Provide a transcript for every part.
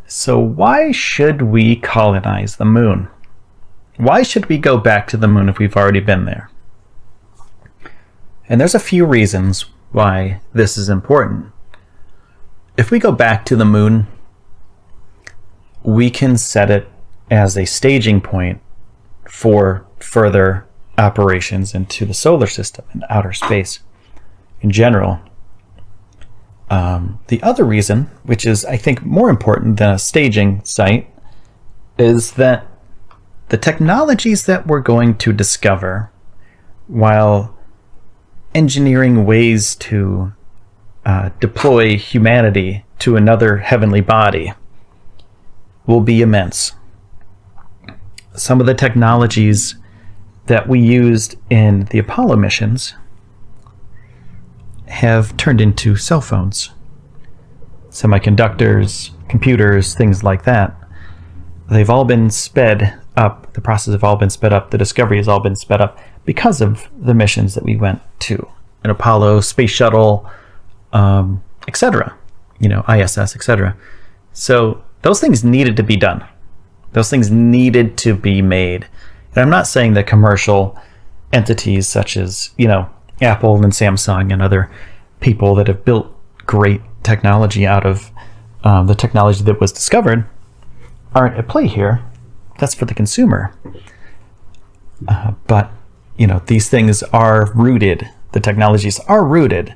So why should we colonize the moon? Why should we go back to the moon if we've already been there? And there's a few reasons why this is important. If we go back to the moon, we can set it as a staging point for further operations into the solar system and outer space in general. The other reason, which is I think more important than a staging site, is that the technologies that we're going to discover while engineering ways to deploy humanity to another heavenly body will be immense. Some of the technologies that we used in the Apollo missions have turned into cell phones, semiconductors, computers, things like that. They've all been sped up. The process have all been sped up. The discovery has all been sped up because of the missions that we went to. An Apollo, Space Shuttle, etc. ISS, etc. So those things needed to be done. Those things needed to be made. And I'm not saying that commercial entities such as, Apple and Samsung and other people that have built great technology out of the technology that was discovered aren't at play here. That's for the consumer. But these things are rooted, the technologies are rooted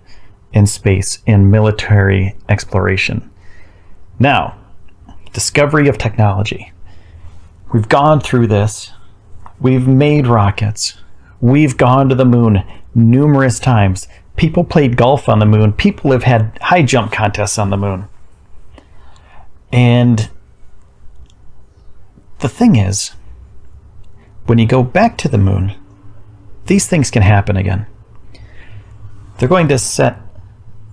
in space, in military exploration. Now, discovery of technology. We've gone through this. We've made rockets. We've gone to the moon numerous times. People played golf on the moon. People have had high jump contests on the moon. And the thing is, when you go back to the moon, these things can happen again. They're going to set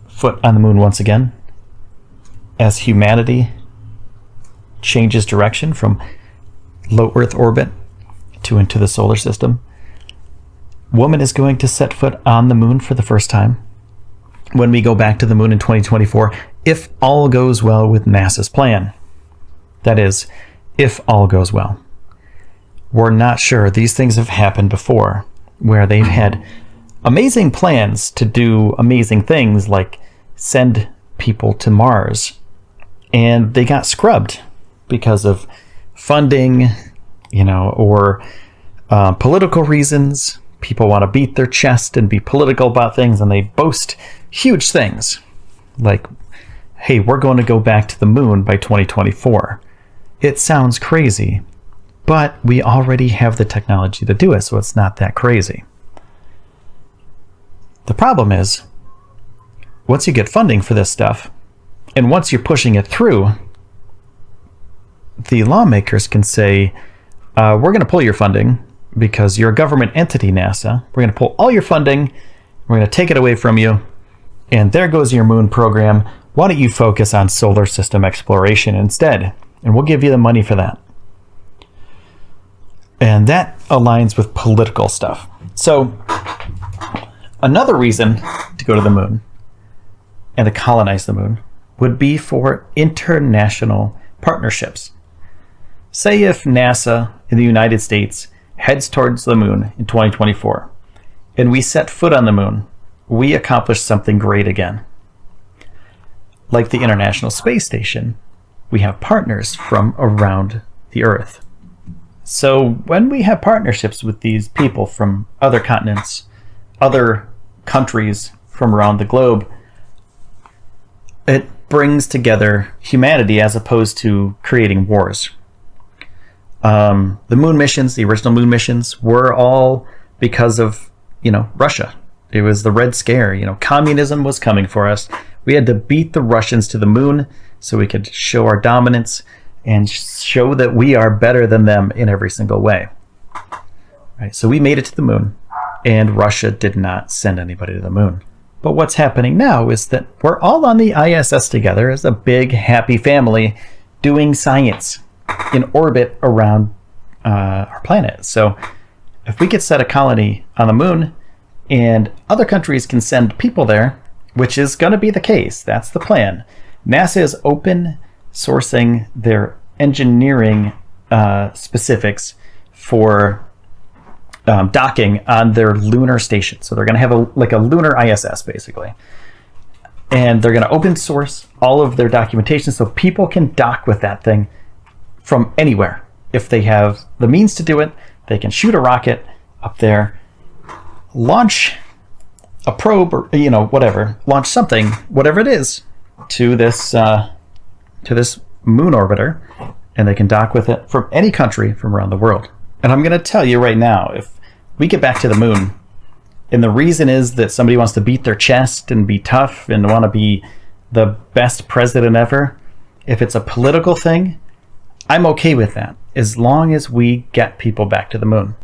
foot on the moon once again as humanity changes direction from low Earth orbit to into the solar system. Woman is going to set foot on the moon for the first time when we go back to the moon in 2024, if all goes well with NASA's plan. That is, if all goes well. We're not sure. These things have happened before, where they've had amazing plans to do amazing things like send people to Mars, and they got scrubbed because of funding, or political reasons. People want to beat their chest and be political about things, and they boast huge things like, hey, we're going to go back to the moon by 2024. It sounds crazy, but we already have the technology to do it, so it's not that crazy. The problem is, once you get funding for this stuff, and once you're pushing it through, the lawmakers can say, we're going to pull your funding because you're a government entity, NASA. We're going to pull all your funding. We're going to take it away from you. And there goes your moon program. Why don't you focus on solar system exploration instead? And we'll give you the money for that. And that aligns with political stuff. So another reason to go to the moon and to colonize the moon would be for international partnerships. Say if NASA in the United States heads towards the moon in 2024, and we set foot on the moon, we accomplish something great again. Like the International Space Station, we have partners from around the Earth. So when we have partnerships with these people from other continents, other countries from around the globe, it brings together humanity as opposed to creating wars. The moon missions, the original moon missions, were all because of, Russia. It was the Red Scare. Communism was coming for us. We had to beat the Russians to the moon so we could show our dominance and show that we are better than them in every single way. Right, so we made it to the moon, and Russia did not send anybody to the moon. But what's happening now is that we're all on the ISS together as a big, happy family doing science in orbit around our planet. So if we could set a colony on the moon and other countries can send people there, which is going to be the case, that's the plan. NASA is open sourcing their engineering specifics for docking on their lunar station. So they're going to have a lunar ISS, basically. And they're going to open source all of their documentation so people can dock with that thing from anywhere. If they have the means to do it, they can shoot a rocket up there, launch a probe, or whatever, launch something, whatever it is, to this moon orbiter, and they can dock with it from any country from around the world. And I'm going to tell you right now, if we get back to the moon, and the reason is that somebody wants to beat their chest and be tough and want to be the best president ever, if it's a political thing, I'm okay with that, as long as we get people back to the moon.